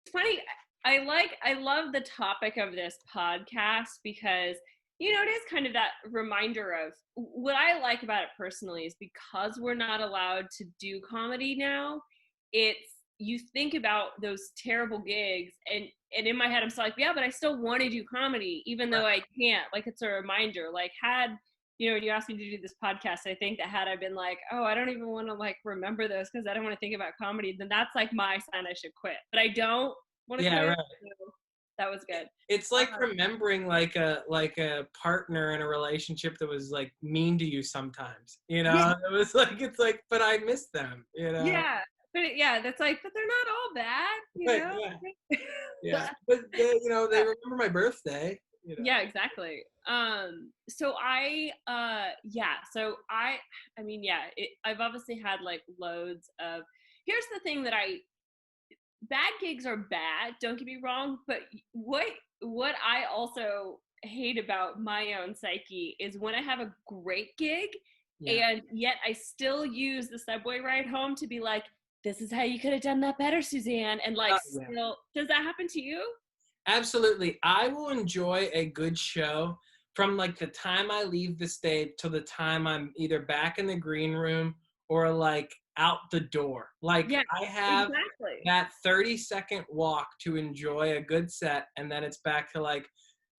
funny. I love the topic of this podcast because, it is kind of that reminder of what I like about it personally is because we're not allowed to do comedy now, it's, you think about those terrible gigs and in my head, I'm still like, yeah, but I still want to do comedy, even though I can't. Like, it's a reminder, like had, when you asked me to do this podcast, I think that had I been like, oh, I don't even want to like remember those because I don't want to think about comedy, then that's like my sign I should quit. But I don't want to Yeah, quit. right. So that was good. It's like remembering like a partner in a relationship that was like mean to you sometimes. Yeah, It was like it's like, but I miss them. yeah, that's like, but they're not all bad, But yeah. But they remember my birthday. Yeah, exactly. So I mean, yeah, I've obviously had like loads of, here's the thing that bad gigs are bad, don't get me wrong, but what I also hate about my own psyche is when I have a great gig and yet I still use the subway ride home to be like, this is how you could have done that better, Suzanne. And like, still, does that happen to you? Absolutely. I will enjoy a good show from like the time I leave the stage till the time I'm either back in the green room or like out the door. Like Yeah, I have exactly. that 30-second walk to enjoy a good set, and then it's back to like,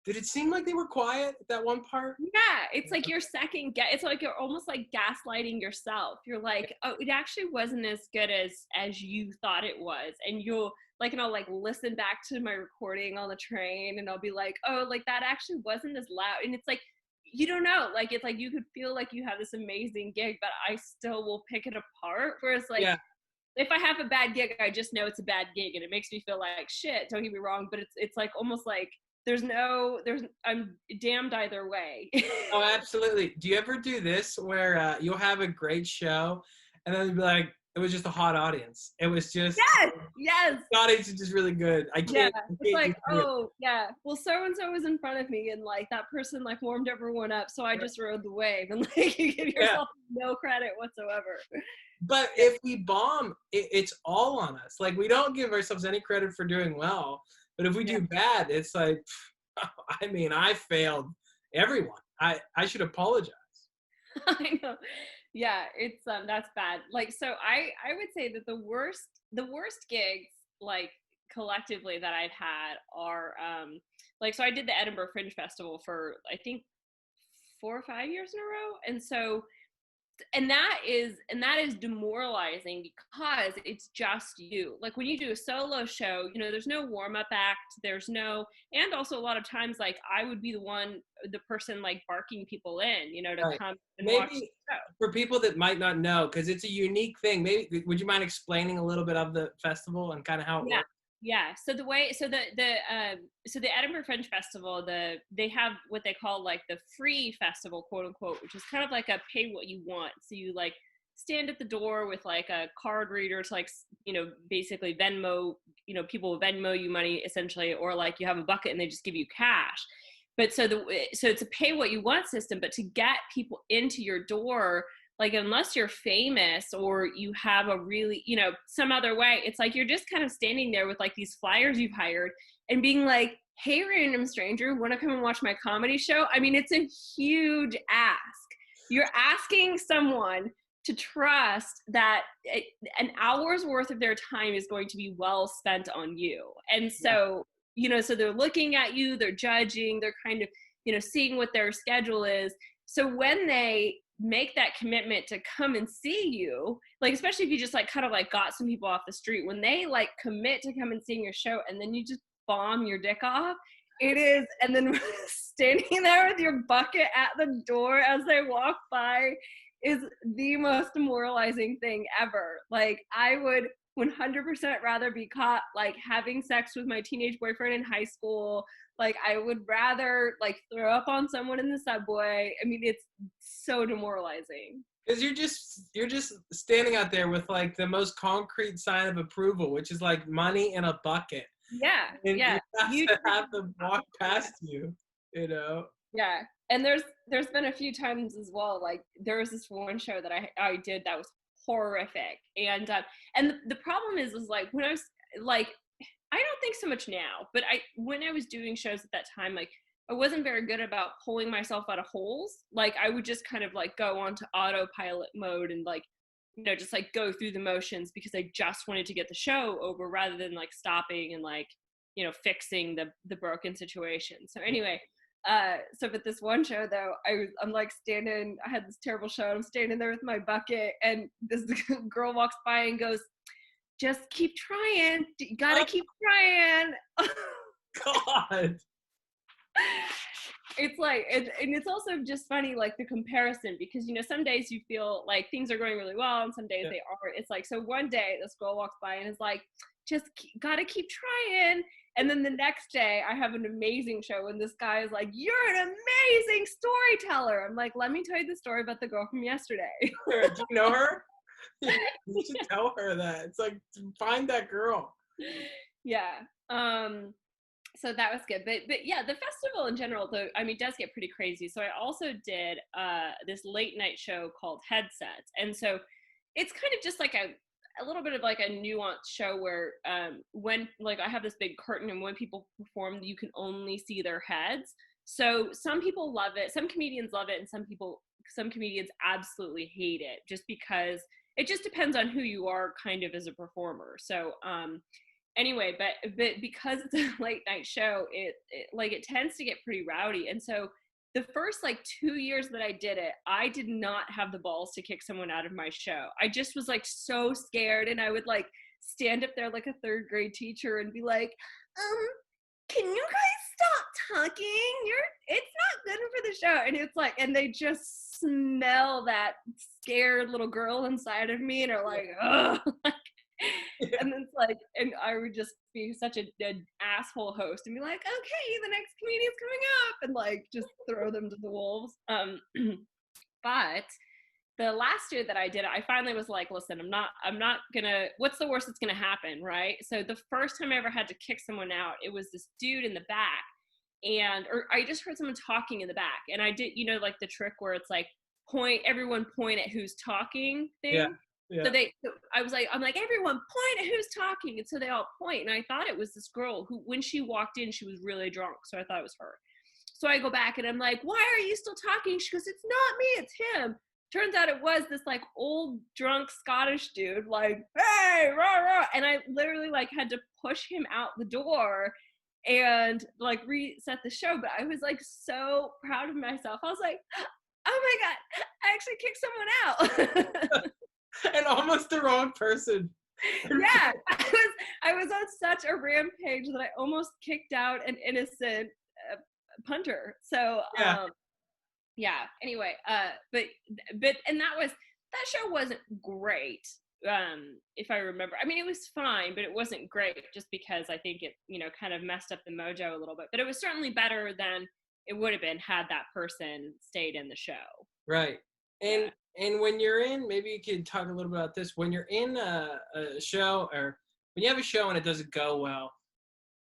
did it seem like they were quiet at that one part? Yeah, it's like your it's like you're almost like gaslighting yourself. You're like, oh, it actually wasn't as good as you thought it was. And you'll like, and I'll like listen back to my recording on the train and I'll be like, oh, like that actually wasn't as loud. And it's like, you don't know, like it's like you could feel like you have this amazing gig, but I still will pick it apart. Whereas like if I have a bad gig, I just know it's a bad gig and it makes me feel like shit, don't get me wrong, but it's like almost like I'm damned either way. Oh, absolutely. Do you ever do this where you'll have a great show and then you'll be like, it was just a hot audience. It was just, yes. the audience is just really good. It's like, oh, yeah. Well, so-and-so was in front of me and like that person like warmed everyone up. So I just rode the wave and like you give yourself no credit whatsoever. But if we bomb, it's all on us. Like we don't give ourselves any credit for doing well. But if we do bad, it's like, I mean, I failed everyone. I should apologize. I know. Yeah, it's that's bad. Like, so I would say that the worst gigs like collectively that I've had are like, so I did the Edinburgh Fringe Festival for I think 4 or 5 years in a row, and so and that is demoralizing because it's just you. Like when you do a solo show, there's no warm-up act, there's no, and also a lot of times like I would be the person like barking people in, to come and watch the show. For people that might not know, because it's a unique thing, maybe would you mind explaining a little bit of the festival and kind of how it works? Yeah. So the Edinburgh Fringe Festival, they have what they call like the free festival, quote unquote, which is kind of like a pay what you want. So you like stand at the door with like a card reader to like, basically Venmo, people will Venmo you money essentially, or like you have a bucket and they just give you cash. But so it's a pay what you want system, but to get people into your door, like unless you're famous or you have a really, some other way, it's like you're just kind of standing there with like these flyers you've hired and being like, hey, random stranger, want to come and watch my comedy show? I mean, it's a huge ask. You're asking someone to trust that an hour's worth of their time is going to be well spent on you. And so, so they're looking at you, they're judging, they're kind of, seeing what their schedule is. So when they make that commitment to come and see you, like especially if you just like kind of like got some people off the street, when they like commit to come and seeing your show and then you just bomb your dick off, it is, and then standing there with your bucket at the door as they walk by is the most demoralizing thing ever. Like I would 100% rather be caught like having sex with my teenage boyfriend in high school. Like I would rather like throw up on someone in the subway. I mean, it's so demoralizing. Because you're just standing out there with like the most concrete sign of approval, which is like money in a bucket. Yeah, and you have to walk past you, Yeah, and there's been a few times as well. Like there was this one show that I did that was horrific, and the problem is like when I was like, I don't think so much now, but when I was doing shows at that time, like I wasn't very good about pulling myself out of holes. Like I would just kind of like go onto autopilot mode and like, just like go through the motions because I just wanted to get the show over rather than like stopping and like, fixing the broken situation. So anyway, but this one show though, I'm like standing, I had this terrible show. I'm standing there with my bucket and this girl walks by and goes, just keep trying. You gotta keep trying. God. It's like, and it's also just funny, like the comparison, because, some days you feel like things are going really well and some days they aren't. It's like, so one day this girl walks by and is like, gotta keep trying. And then the next day I have an amazing show and this guy is like, you're an amazing storyteller. I'm like, let me tell you the story about the girl from yesterday. Do you know her? You should tell her that. It's like, find that girl. Yeah. So that was good. But yeah, the festival in general, though, I mean, does get pretty crazy. So I also did this late night show called Headsets. And so it's kind of just like a little bit of like a nuanced show where when like I have this big curtain and when people perform, you can only see their heads. So some people love it. Some comedians love it. And some comedians absolutely hate it just because it just depends on who you are kind of as a performer. So, anyway, but because it's a late night show, it tends to get pretty rowdy. And so the first like 2 years that I did it, I did not have the balls to kick someone out of my show. I just was like so scared. And I would like stand up there like a third grade teacher and be like, can you guys stop talking? It's not good for the show. And it's like, and they just smell that scared little girl inside of me and are like, ugh. And then it's like, and I would just be such an asshole host and be like, okay, the next comedian's coming up, and like just throw them to the wolves. But the last year that I did it, I finally was like, listen, I'm not gonna, what's the worst that's gonna happen, right? So the first time I ever had to kick someone out, it was this dude in the back, or I just heard someone talking in the back, and I did, like the trick where it's like everyone point at who's talking thing. Yeah. Yeah. So I'm like, everyone point at who's talking. And so they all point. And I thought it was this girl who, when she walked in, she was really drunk. So I thought it was her. So I go back and I'm like, why are you still talking? She goes, it's not me, it's him. Turns out it was this like old drunk Scottish dude, like, hey, rah, rah. And I literally like had to push him out the door and like reset the show. But I was like so proud of myself. I was like, oh my God, I actually kicked someone out. And almost the wrong person. Yeah, I was on such a rampage that I almost kicked out an innocent punter. So yeah. Anyway, but and that show wasn't great. If I remember, I mean, it was fine, but it wasn't great just because I think it kind of messed up the mojo a little bit. But it was certainly better than it would have been had that person stayed in the show. Right. And when you're in, maybe you could talk a little bit about this. When you're in a show, or when you have a show and it doesn't go well,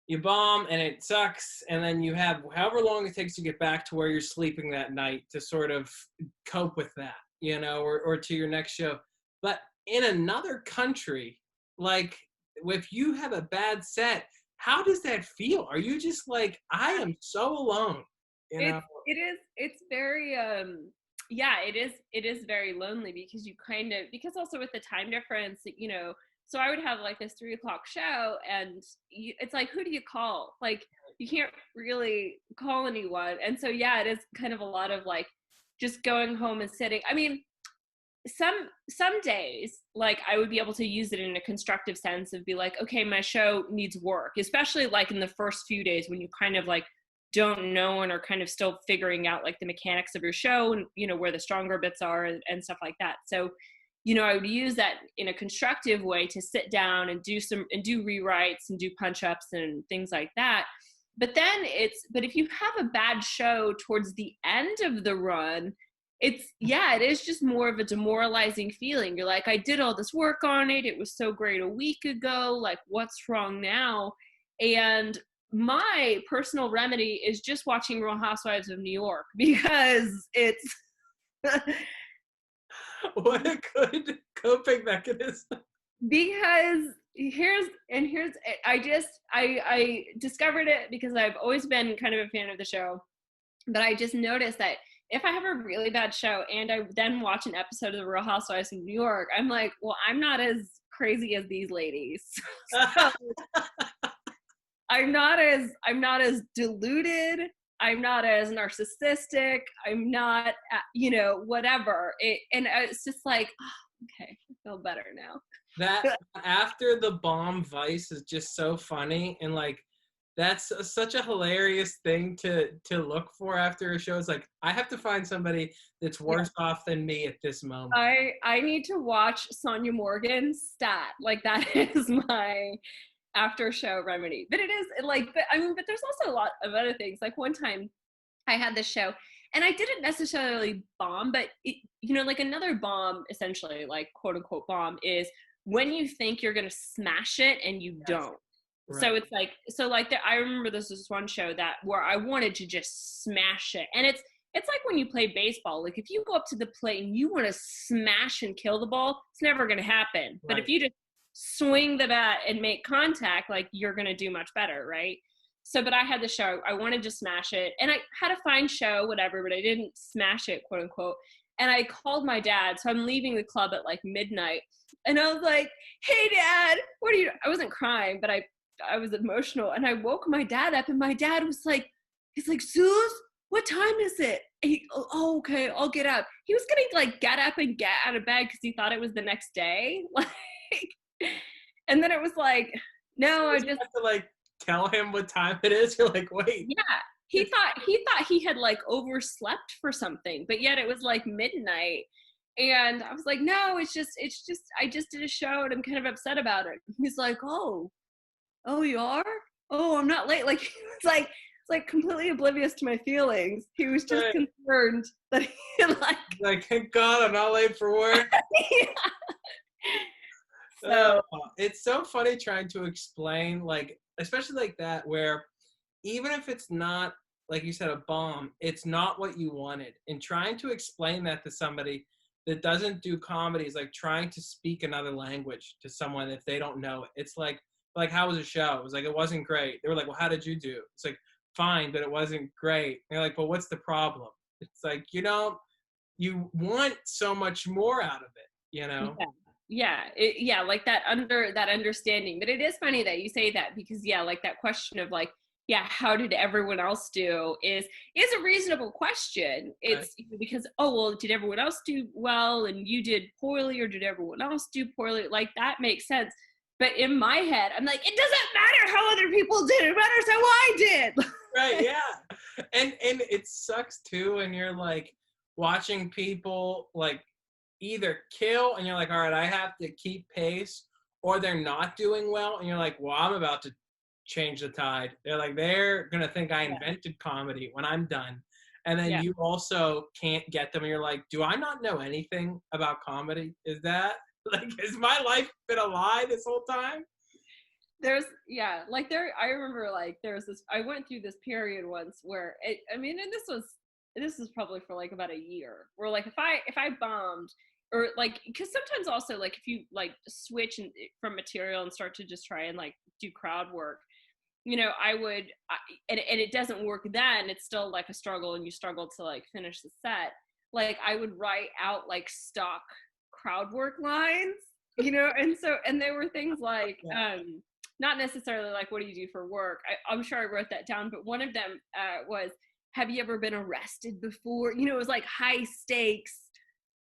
you bomb and it sucks, and then you have however long it takes to get back to where you're sleeping that night to sort of cope with that, or to your next show. But in another country, like if you have a bad set, how does that feel? Are you just like, I am so alone? It's very it is very lonely because also with the time difference, so I would have like this 3:00 show and it's like, who do you call? Like you can't really call anyone. And so, yeah, it is kind of a lot of like just going home and sitting. I mean, some days, like I would be able to use it in a constructive sense of be like, okay, my show needs work, especially like in the first few days when you kind of like don't know and are kind of still figuring out like the mechanics of your show and where the stronger bits are and stuff like that. So I would use that in a constructive way to sit down and do rewrites and do punch ups and things like that. But if you have a bad show towards the end of the run, it is just more of a demoralizing feeling. You're like, I did all this work on it, it was so great a week ago, like what's wrong now? And my personal remedy is just watching Real Housewives of New York, because it's what a good coping mechanism. Because here's I discovered it because I've always been kind of a fan of the show, but I just noticed that if I have a really bad show and I then watch an episode of The Real Housewives of New York, I'm like, well, I'm not as crazy as these ladies. So, I'm not as deluded. I'm not as narcissistic. I'm not, whatever. And it's just like, oh, okay, I feel better now. That after the bomb Vice is just so funny, and like that's such a hilarious thing to look for after a show. It's like, I have to find somebody that's worse off than me at this moment. I need to watch Sonia Morgan's stat. Like, that is my after show remedy. But it is like, but there's also a lot of other things. Like, one time I had this show and I didn't necessarily bomb, but like another bomb, essentially, like quote unquote bomb, is when you think you're going to smash it and you don't. Right. So it's like, I remember this one show where I wanted to just smash it. And it's like when you play baseball, like if you go up to the plate and you want to smash and kill the ball, it's never going to happen. Right. But if you just swing the bat and make contact, like, you're going to do much better. Right. So, but I had the show, I wanted to smash it, and I had a fine show, whatever, but I didn't smash it, quote unquote. And I called my dad. So I'm leaving the club at like midnight. And I was like, hey, Dad, I wasn't crying, but I was emotional. And I woke my dad up, and my dad was like, he's like, Suze, what time is it? Oh, okay, I'll get up. He was going to like get up and get out of bed because he thought it was the next day. Like, and then it was like, no, I just have to like tell him what time it is. You're like, wait. Yeah. He thought he had like overslept for something, but yet it was like midnight. And I was like, no, it's just, I just did a show and I'm kind of upset about it. He's like, oh, you are? Oh, I'm not late. Like, it's like completely oblivious to my feelings. He was just concerned that he like, thank God I'm not late for work. Yeah. So it's so funny trying to explain, like, especially like that, where even if it's not, like you said, a bomb, it's not what you wanted. And trying to explain that to somebody that doesn't do comedy is like trying to speak another language to someone if they don't know it. It's like, how was the show? It was like, it wasn't great. They were like, well, how did you do? It's like, fine, but it wasn't great. And you're like, well, what's the problem? It's like, you want so much more out of it, Yeah, like that understanding. But it is funny that you say that, because like that question of like, how did everyone else do is a reasonable question. It's right. Because, oh, well, did everyone else do well and you did poorly, or did everyone else do poorly? Like, that makes sense. But in my head, I'm like, it doesn't matter how other people did. It matters how I did. Right, yeah. And it sucks too, and you're like watching people like either kill and you're like, all right, I have to keep pace, or they're not doing well and you're like, well, I'm about to change the tide. They're gonna think I invented comedy when I'm done. And then you also can't get them, and you're like, do I not know anything about comedy? Is that like, has my life been a lie this whole time? I remember like there was this, I went through this period once where and this was probably for like about a year, where like if I bombed, or like, because sometimes also like if you like switch from material and start to just try and like do crowd work, I would, and it doesn't work then, it's still like a struggle and you struggle to like finish the set. Like, I would write out like stock crowd work lines, and there were things like, not necessarily like, what do you do for work? I'm sure I wrote that down, but one of them was, have you ever been arrested before? It was like high stakes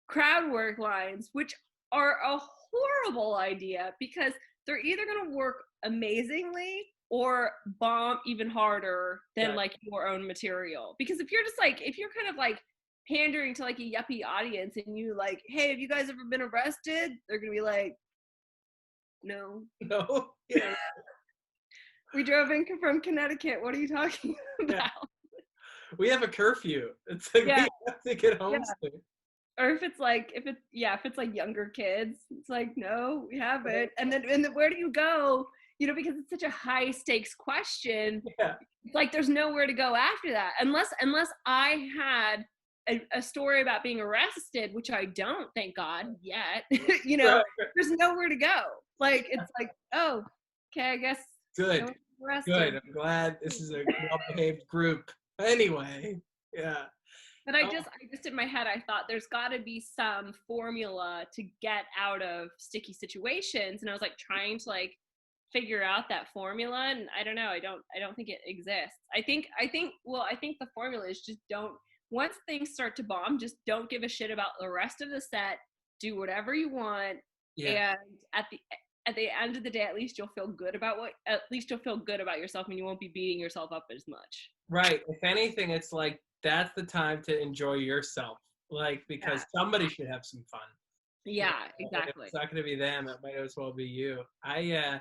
crowd work lines, which are a horrible idea, because they're either going to work amazingly or bomb even harder than like your own material. Because if you're kind of like pandering to like a yuppie audience and you like, hey, have you guys ever been arrested? They're going to be like, no. Yeah. We drove in from Connecticut. What are you talking about? Yeah. We have a curfew. It's like, we have to get home soon. Or if it's like younger kids, it's like, no, we haven't. And then where do you go? Because it's such a high stakes question. Yeah. It's like there's nowhere to go after that, unless I had a story about being arrested, which I don't, thank God, yet. There's nowhere to go. Like, it's like, oh, okay, I guess no Good. one's arrested. Good. I'm glad this is a well-behaved group. Anyway, yeah. But I Oh, just in my head, I thought there's got to be some formula to get out of sticky situations, and I was like trying to like figure out that formula, and I don't know, I don't think it exists. I think the formula is just don't, once things start to bomb, just don't give a shit about the rest of the set, do whatever you want, yeah. and at the end of the day, at least you'll feel good about yourself, and you won't be beating yourself up as much. Right. If anything, it's like that's the time to enjoy yourself. Like because Yeah, somebody should have some fun. You yeah, know, if exactly. it's not gonna be them, it might as well be you. I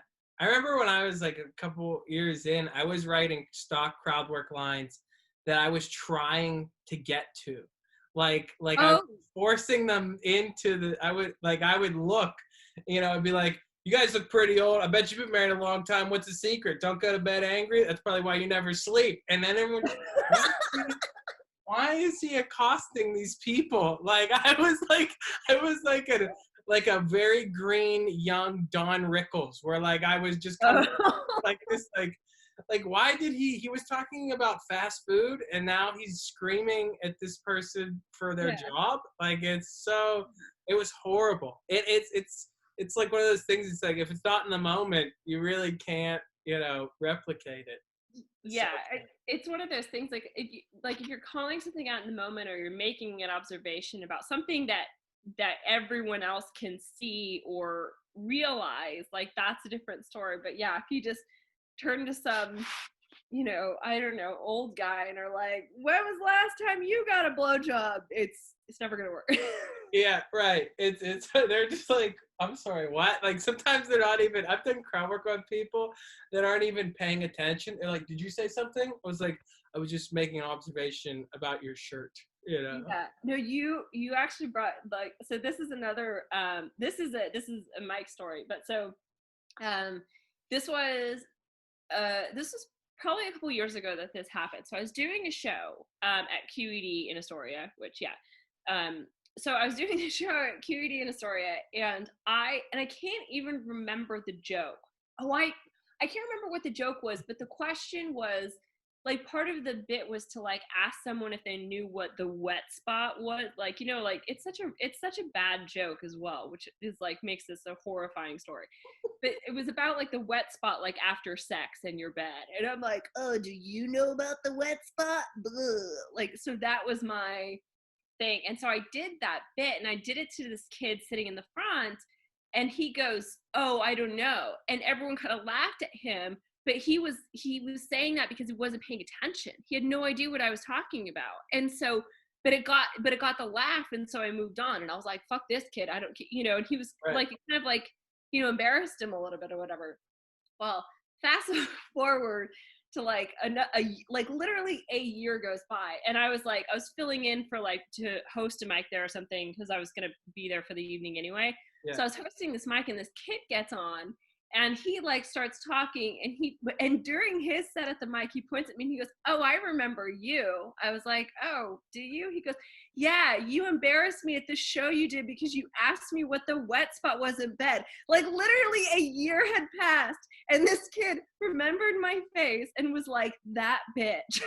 remember when I was like a couple years in, I was writing stock crowd work lines that I was trying to get to. Like I was Oh, forcing them into I would look, I'd be like, you guys look pretty old. I bet you've been married a long time. What's the secret? Don't go to bed angry. That's probably why you never sleep. And then everyone, why is he accosting these people? Like I was like a very green young Don Rickles, where like I was just kind of oh. like this like why did he was talking about fast food and now he's screaming at this person for their Yeah. job? Like it was horrible. It's like one of those things. It's like if it's not in the moment, you really can't replicate it. So Yeah, it's one of those things, like if you're calling something out in the moment, or you're making an observation about something that everyone else can see or realize, like that's a different story. But yeah, if you just turn to some, I don't know, old guy and are like, when was the last time you got a blowjob? It's never gonna work. yeah, right. It's they're just like, I'm sorry, what? Like sometimes they're not even. I've done crowd work on people that aren't even paying attention. They're like, did you say something? I was like, I was just making an observation about your shirt. Yeah, no, you actually brought, like, so this is another, this is a Mike story, but so um this was probably a couple years ago that this happened. So I was doing a show at QED in Astoria, which so I was doing a show at QED in Astoria, and I can't even remember the joke. Oh, I can't remember what the joke was, but the question was, like, part of the bit was to like ask someone if they knew what the wet spot was, like, like it's such a bad joke as well, which is like makes this a horrifying story. But it was about like the wet spot, like after sex in your bed, and I'm like, oh, do you know about the wet spot? Blah. Like, so that was my thing. And so I did that bit, and I did it to this kid sitting in the front, and he goes, oh, I don't know. And everyone kind of laughed at him, but he was saying that because he wasn't paying attention. He had no idea what I was talking about. And so but it got the laugh, and so I moved on, and I was like, fuck this kid, I don't, and he was Right. like, kind of like, embarrassed him a little bit or whatever. Well, fast forward to like like literally a year goes by, and I was filling in for like to host a mic there or something, because I was going to be there for the evening anyway. Yeah. So I was hosting this mic, and this kid gets on, and he like starts talking, and during his set at the mic, he points at me and he goes, oh, I remember you. I was like, oh, do you? He goes, yeah, you embarrassed me at the show you did because you asked me what the wet spot was in bed. Like literally a year had passed, and this kid remembered my face and was like, that bitch.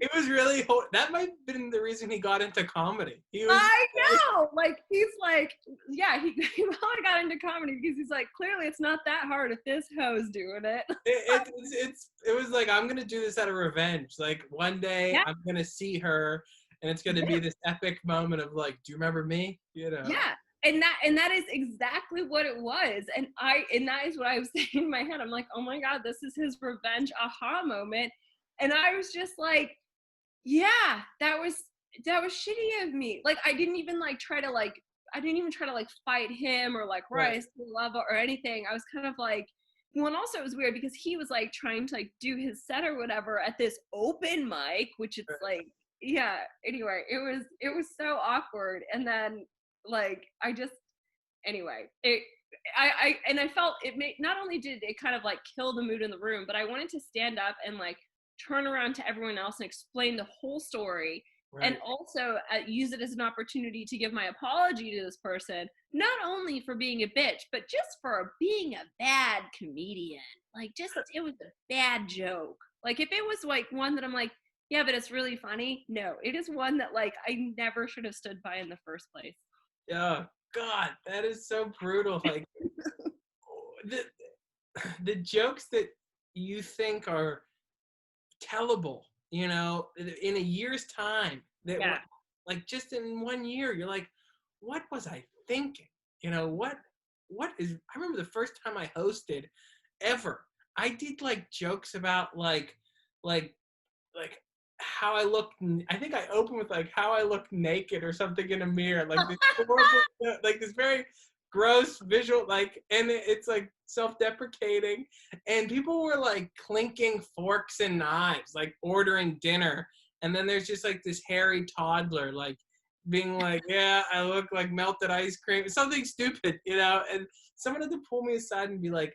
It was really that might have been the reason he got into comedy. He was I know, like, he's like, yeah, he probably got into comedy because he's like, clearly it's not that hard if this hoe's doing it. it was like, I'm gonna do this out of revenge. Like one day Yeah, I'm gonna see her and it's gonna yeah, be this epic moment of like, do you remember me? yeah. And that is exactly what it was. And that is what I was saying in my head. I'm like, oh my God, this is his revenge aha moment. And I was just like, yeah, that was shitty of me. Like, I didn't even try to fight him or like Right. rise to the level or anything. I was kind of like, well, and also it was weird because he was like trying to like do his set or whatever at this open mic, which it's like, yeah. Anyway, it was so awkward. And then like I just anyway it I felt it made, not only did it kind of like kill the mood in the room, but I wanted to stand up and like turn around to everyone else and explain the whole story and Right. also use it as an opportunity to give my apology to this person, not only for being a bitch, but just for being a bad comedian. Like, just, it was a bad joke. Like, if it was like one that I'm like, yeah, but it's really funny. No, it is one that like I never should have stood by in the first place. Oh God, that is so brutal. Like the the jokes that you think are tellable, you know, in a year's time, that Yeah. like just in 1 year, you're like, what was I thinking? You know, what is, I remember the first time I hosted ever, I did like jokes about like like how I look. I think I opened with like how I look naked or something in a mirror, like this horrible, like this very gross visual, like, and it's like self-deprecating, and people were like clinking forks and knives, like ordering dinner, and then there's just like this hairy toddler, like being like, yeah, I look like melted ice cream, something stupid, you know, and someone had to pull me aside and be like,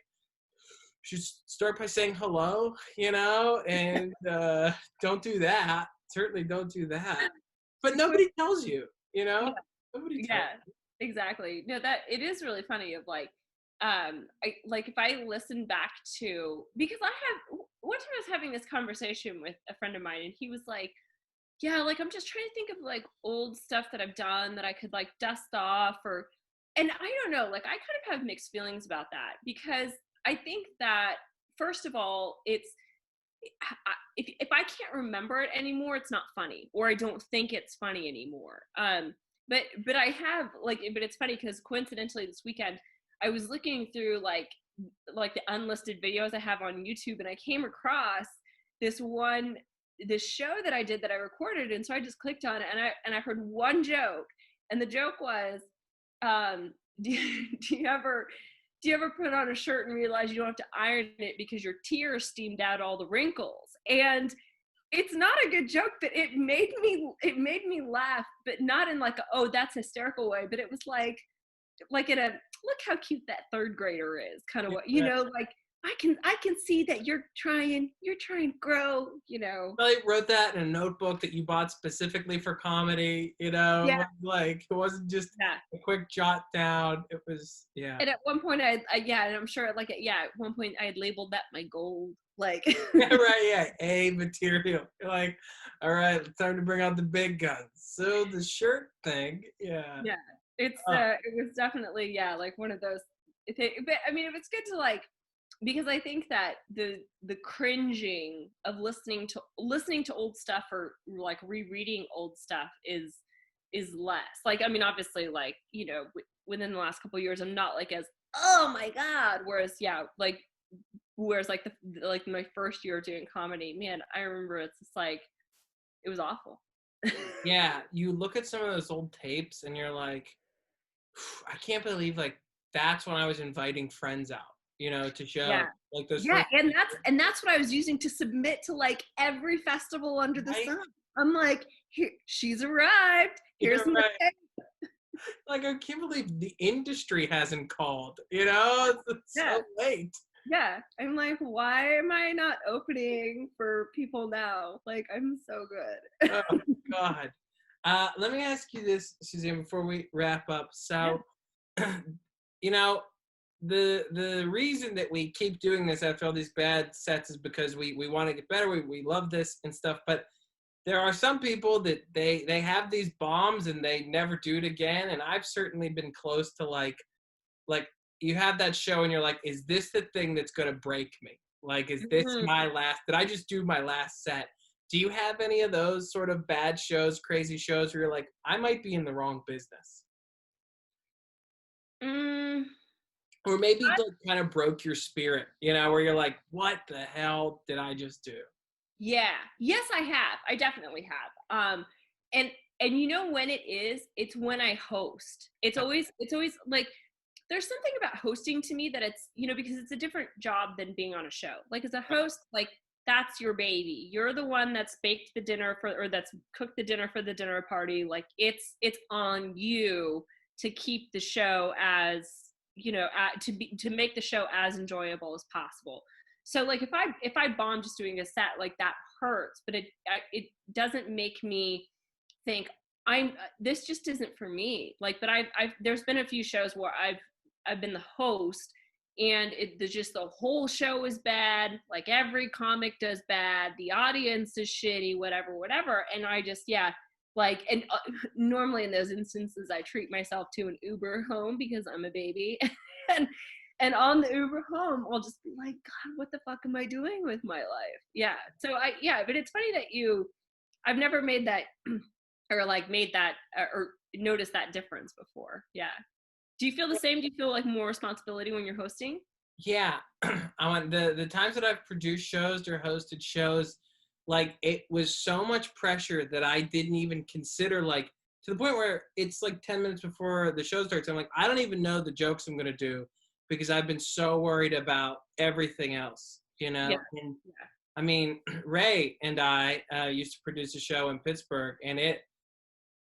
should start by saying hello, you know, and don't do that. Certainly don't do that. But nobody tells you, you Yeah. know, nobody tells. Yeah, exactly. No, that it is really funny of like, I like if I listen back to, because I have one time I was having this conversation with a friend of mine and he was like, yeah, like I'm just trying to think of like old stuff that I've done that I could like dust off, or, and I don't know, like I kind of have mixed feelings about that because I think that first of all, it's, if I can't remember it anymore, it's not funny, or I don't think it's funny anymore. But I have like, but it's funny because coincidentally this weekend I was looking through like the unlisted videos I have on YouTube, and I came across this one, this show that I did that I recorded, and so I just clicked on it, and I heard one joke, and the joke was, do you ever put on a shirt and realize you don't have to iron it because your tears steamed out all the wrinkles? And it's not a good joke, but it made me laugh, but not in like a, oh, that's hysterical way, but it was like in a, look how cute that third grader is kind of what, you Yeah. know, like I can see that you're trying to grow, you know. I wrote that in a notebook that you bought specifically for comedy, you know, Yeah. like it wasn't just Yeah. a quick jot down. It was, yeah. And at one point yeah, and I'm sure like, yeah, at one point I had labeled that my gold, like. Yeah, right, yeah, A material. You're like, all right, it's time to bring out the big guns. So the shirt thing, yeah. Yeah, it's it was definitely, yeah, like one of those but I mean, it was good to like, because I think that the cringing of listening to old stuff or like rereading old stuff is less. Like, I mean, obviously, like, you know, within the last couple of years, I'm not like as, oh my god. Whereas like like my first year doing comedy, man, I remember it's just like, it was awful. Yeah, you look at some of those old tapes and you're like, I can't believe like that's when I was inviting friends out, you know, to show Yeah. like those Yeah, first, and that's what I was using to submit to like every festival under the right? sun. I'm like, here, she's arrived. Here's You're my right. Like I can't believe the industry hasn't called, you know, it's yeah. so late. Yeah. I'm like, why am I not opening for people now? Like, I'm so good. Oh God. Let me ask you this, Suzanne, before we wrap up. Yeah. So, you know, the reason that we keep doing this after all these bad sets is because we want to get better. We love this and stuff, but there are some people that they have these bombs and they never do it again. And I've certainly been close to like you have that show and you're like, is this the thing that's gonna break me? Like, is this Mhm. my last? Did I just do my last set? Do you have any of those sort of bad shows, crazy shows where you're like, I might be in the wrong business? Mm, Or maybe like kind of broke your spirit, you know, where you're like, what the hell did I just do? yeah. Yes, I have. I definitely have. And you know when it is? It's when I host. It's always like, there's something about hosting to me that it's, you know, because it's a different job than being on a show. Like as a host, like that's your baby. You're the one that's baked the dinner for, or that's cooked the dinner for the dinner party. Like it's on you to keep the show as, you know, to make the show as enjoyable as possible. So like if I bomb just doing a set, like that hurts, but it doesn't make me think this just isn't for me. Like, but I've there's been a few shows where I've been the host, and just the whole show is bad. Like every comic does bad. The audience is shitty, whatever. And I just, like, and normally in those instances, I treat myself to an Uber home because I'm a baby. and on the Uber home, I'll just be like, God, what the fuck am I doing with my life? Yeah. So but it's funny that I've never made that or like made that or noticed that difference before. Yeah. Do you feel the same? Do you feel like more responsibility when you're hosting? Yeah. I want the times that I've produced shows or hosted shows, like it was so much pressure that I didn't even consider, like to the point where it's like 10 minutes before the show starts. I'm like, I don't even know the jokes I'm going to do because I've been so worried about everything else, you know? Yeah. And I mean, Ray and I used to produce a show in Pittsburgh, and it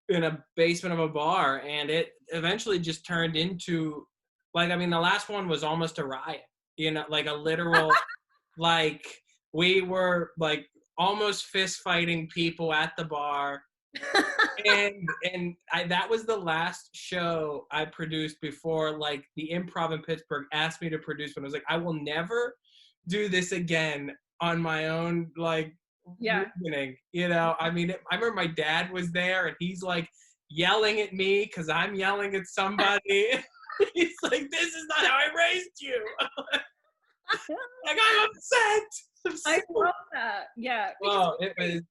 in a basement of a bar, and it eventually just turned into, like, I mean, the last one was almost a riot, you know, like a literal, like we were like almost fist fighting people at the bar. and that was the last show I produced before, like, the Improv in Pittsburgh asked me to produce one. I was like, I will never do this again on my own, like, reasoning, you know? I mean, I remember my dad was there, and he's like yelling at me because I'm yelling at somebody. He's like, this is not how I raised you. Like, I'm upset. I love that. Yeah. Well, it was.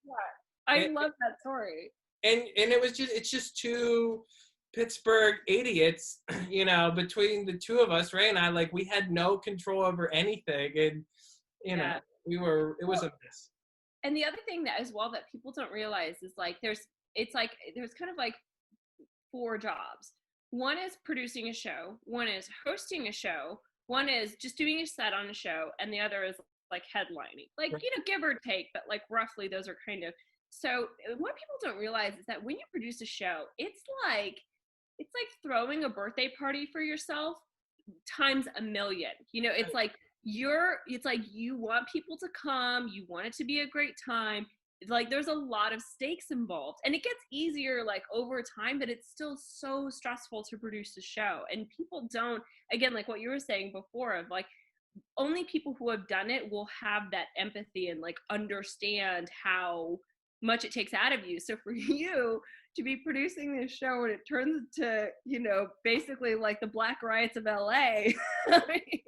I love that story. And it's just two Pittsburgh idiots, you know, between the two of us, Ray and I, like, we had no control over anything, and you know, it was a mess. And the other thing that as well that people don't realize is like there's kind of like 4 jobs. One is producing a show, one is hosting a show, one is just doing a set on a show, and the other is like headlining. Like, you know, give or take, but like roughly those are kind of. So what people don't realize is that when you produce a show, it's like throwing a birthday party for yourself times a million. You know, it's like you want people to come, you want it to be a great time. It's like there's a lot of stakes involved, and it gets easier like over time, but it's still so stressful to produce a show. And people don't, again, like what you were saying before, of like only people who have done it will have that empathy and like understand how much it takes out of you. So for you to be producing this show and it turns into, you know, basically like the Black Riots of LA. I mean,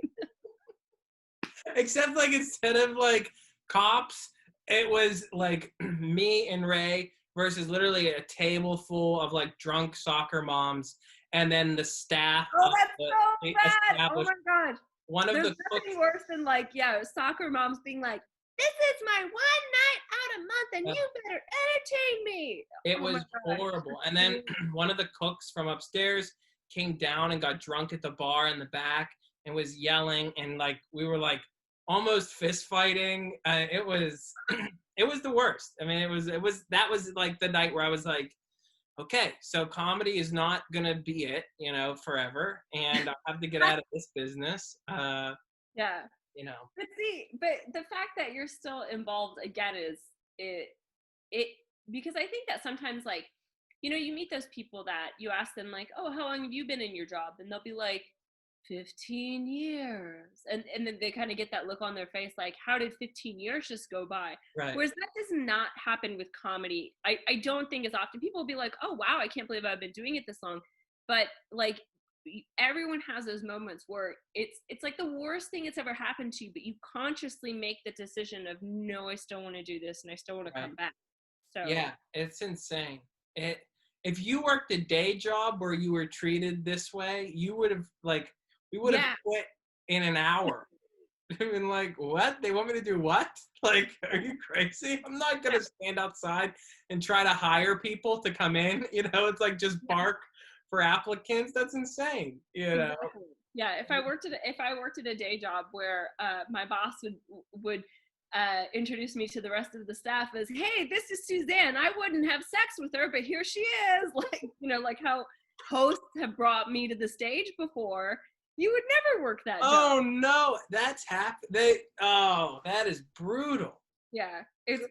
except like instead of like cops, it was like me and Ray versus literally a table full of like drunk soccer moms, and then the staff. Oh, that's so bad! Oh my God! One of There's the nothing cooks, worse than like soccer moms being like, "This is my one night out a month, and you better entertain me." It was horrible. And then one of the cooks from upstairs came down and got drunk at the bar in the back and was yelling, and like we were like almost fist fighting. It was the worst. I mean, that was like the night where I was like, okay, so comedy is not gonna be it, you know, forever, and I have to get out of this business. Yeah. You know. But the fact that you're still involved again is it because I think that sometimes, like, you know, you meet those people that you ask them like, oh, how long have you been in your job? And they'll be like, 15 years. And then they kind of get that look on their face like, how did 15 years just go by? Right. Whereas that does not happen with comedy. I don't think as often. People will be like, oh, wow, I can't believe I've been doing it this long. But like everyone has those moments where it's like the worst thing that's ever happened to you, but you consciously make the decision of, no, I still want to do this and I still want to come back. So yeah, it's insane. If you worked a day job where you were treated this way, you would have like, we would have quit in an hour. I mean, like, what? They want me to do what? Like, are you crazy? I'm not going to stand outside and try to hire people to come in. You know, it's like just bark for applicants. That's insane. You know? Exactly. Yeah. If I worked at a day job where my boss would introduce me to the rest of the staff as, hey, this is Suzanne. I wouldn't have sex with her, but here she is. Like, you know, like how hosts have brought me to the stage before. You would never work that job. Oh no, that's happened. That is brutal. It's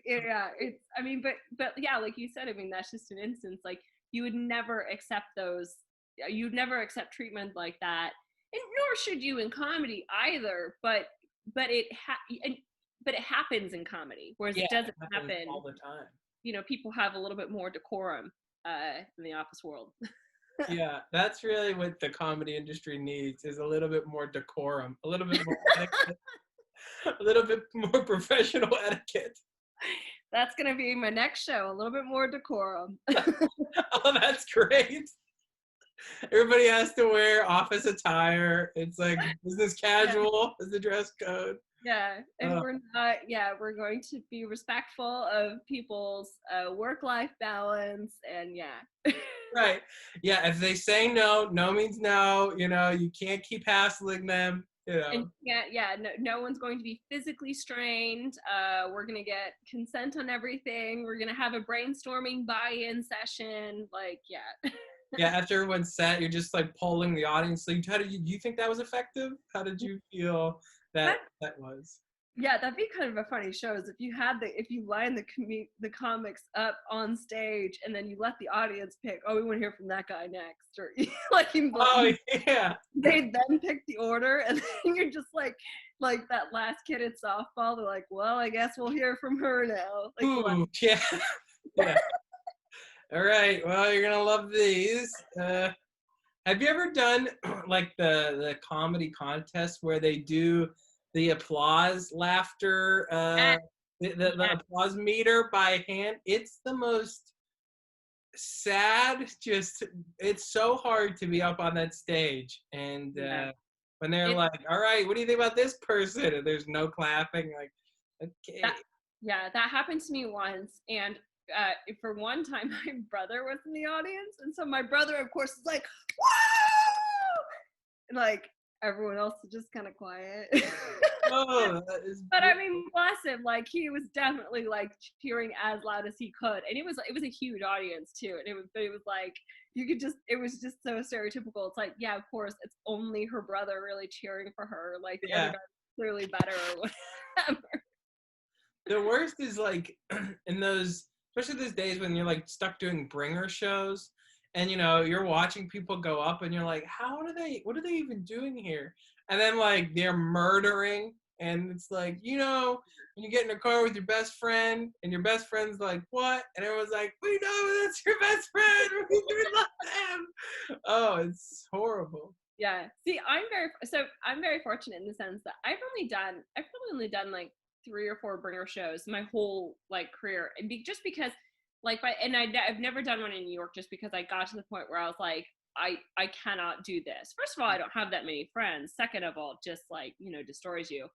I mean, but yeah, like you said, I mean, that's just an instance. Like you would never accept those. You'd never accept treatment like that, and nor should you in comedy either. But but it happens in comedy, whereas Yeah, it doesn't it happens happen. all the time. You know, people have a little bit more decorum in the office world. Yeah, that's really what the comedy industry needs, is a little bit more decorum, a little bit more etiquette, a little bit more professional etiquette. That's gonna be my next show. A little bit more decorum. Oh, that's great. Everybody has to wear office attire. It's like business casual is the dress code. Yeah, and we're going to be respectful of people's work-life balance, and yeah. Right. Yeah, if they say no, no means no. You know, you can't keep hassling them. You know. And no one's going to be physically strained. We're gonna get consent on everything. We're gonna have a brainstorming buy-in session. Like, yeah. Yeah, after everyone's set, you're just like polling the audience. Like, do you think that was effective? How did you feel that was? Yeah, that'd be kind of a funny show. Is if you line the comics up on stage and then you let the audience pick. Oh, we want to hear from that guy next, or like Oh yeah. They then pick the order, and then you're just like that last kid at softball. They're like, well, I guess we'll hear from her now. Like, Ooh, yeah. Yeah. All right. Well, you're gonna love these. Have you ever done like the comedy contest where they do the applause, laughter, the applause meter by hand? It's the most sad. Just it's so hard to be up on that stage, and when they're like, "All right, what do you think about this person?" and there's no clapping, like, okay. That happened to me once, and for one time my brother was in the audience, and so my brother of course is like, whoa, and like everyone else is just kind of quiet. Oh, that is but I mean, bless him, like he was definitely like cheering as loud as he could, and it was a huge audience too, and it was like it was just so stereotypical. It's like, yeah, of course it's only her brother really cheering for her, like the other guy's clearly better or whatever. The worst is like in those, especially those days when you're like stuck doing bringer shows, and you know you're watching people go up, and you're like, what are they even doing here? And then like they're murdering, and it's like, you know, when you get in a car with your best friend, and your best friend's like, what? And everyone's like, we know that's your best friend. We love them. Oh, it's horrible. Yeah. See, I'm very fortunate in the sense that I've probably only done like 3 or 4 bringer shows my whole like career, and just because like I've never done one in New York, just because I got to the point where I was like, I cannot do this. First of all, I don't have that many friends. Second of all, just like, you know, destroys you.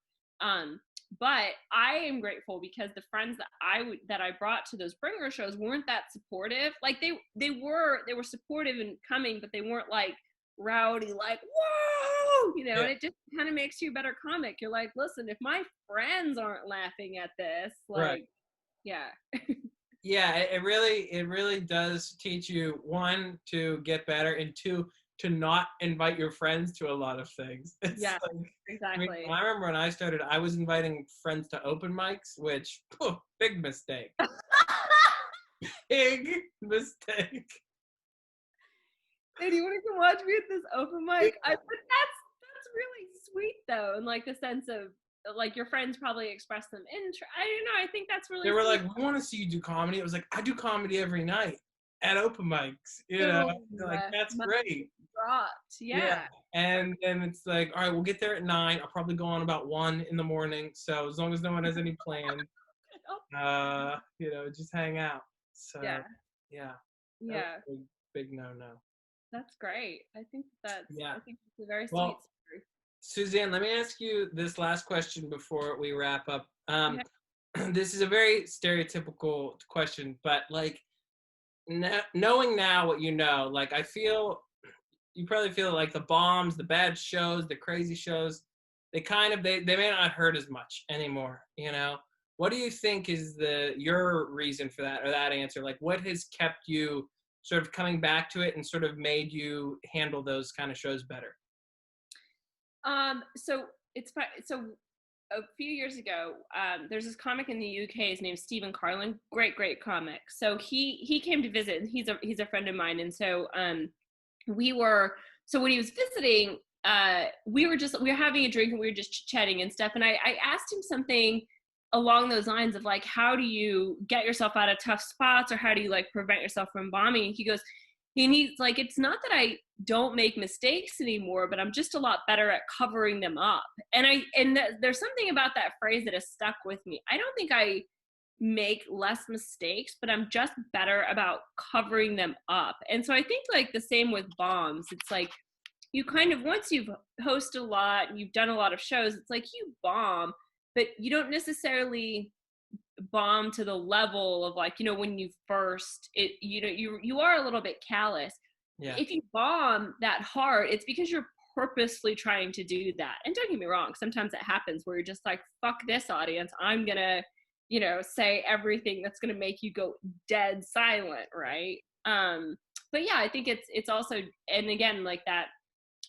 But I am grateful because the friends that I brought to those bringer shows weren't that supportive. Like they were supportive in coming, but they weren't like rowdy, like, whoa, you know. And it just kind of makes you a better comic. You're like, listen, if my friends aren't laughing at this, like, yeah. Yeah, it really does teach you, 1, to get better, and 2, to not invite your friends to a lot of things. It's like, exactly. I mean, I remember when I started, I was inviting friends to open mics, which, big mistake. Big mistake. Hey, do you want to come watch me at this open mic? But that's really sweet though, in like the sense of like your friends probably express them interest. I don't know. I think that's really. They were sweet. like, we want to see you do comedy. It was like, I do comedy every night at open mics. You know, like that's great. Dropped, yeah. And then it's like, all right, we'll get there at 9. I'll probably go on about 1 in the morning. So as long as no one has any plans, you know, just hang out. So yeah. Big no. That's great. I think that's a very sweet story. Suzanne, let me ask you this last question before we wrap up. This is a very stereotypical question, but like knowing now what you know, like I feel you probably feel like the bombs, the bad shows, the crazy shows, they may not hurt as much anymore, you know? What do you think is your reason for that, or that answer? Like what has kept you sort of coming back to it and sort of made you handle those kind of shows better? So it's so a few years ago, there's this comic in the UK. His name's Stephen Carlin. Great comic. So he came to visit, and he's a friend of mine. And so when he was visiting, we were having a drink and we were just chatting and stuff. And I asked him something along those lines of like, how do you get yourself out of tough spots, or how do you like prevent yourself from bombing? And he goes, and he's like, it's not that I don't make mistakes anymore, but I'm just a lot better at covering them up. And there's something about that phrase that has stuck with me. I don't think I make less mistakes, but I'm just better about covering them up. And so I think like the same with bombs. It's like you kind of, once you've hosted a lot and you've done a lot of shows, it's like you bomb, but you don't necessarily bomb to the level of like, when you first, you are a little bit callous. Yeah. If you bomb that hard, it's because you're purposely trying to do that. And don't get me wrong, sometimes it happens where you're just like, fuck this audience, I'm gonna say everything that's gonna make you go dead silent, right? But yeah, I think it's also, and again, like that,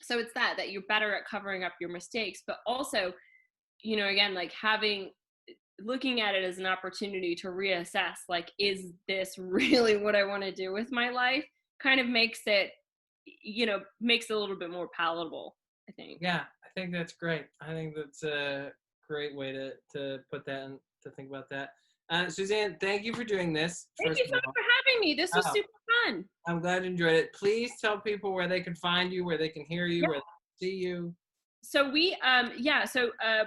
so it's that you're better at covering up your mistakes, but also, again, like looking at it as an opportunity to reassess, like, is this really what I want to do with my life? Kind of makes it a little bit more palatable, I think. Yeah, I think that's great. I think that's a great way to put that and to think about that. Suzanne, thank you for doing this. Thank you so much for having me. This was super fun. I'm glad you enjoyed it. Please tell people where they can find you, where they can hear you, where they can see you. So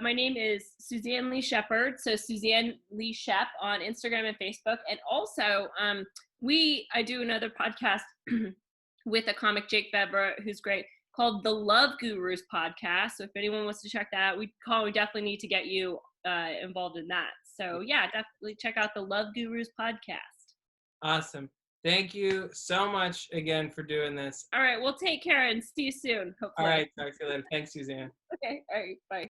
my name is Suzanne Lea Shepherd. So Suzanne Lea Shep on Instagram and Facebook. And also, I do another podcast with a comic, Jake Bever, who's great, called the Love Gurus podcast. So if anyone wants to check that out, we definitely need to get you involved in that. So yeah, definitely check out the Love Gurus podcast. Awesome. Thank you so much again for doing this. All right. Well, take care and see you soon, hopefully. All right. Talk to you later. Thanks, Suzanne. Okay. All right. Bye.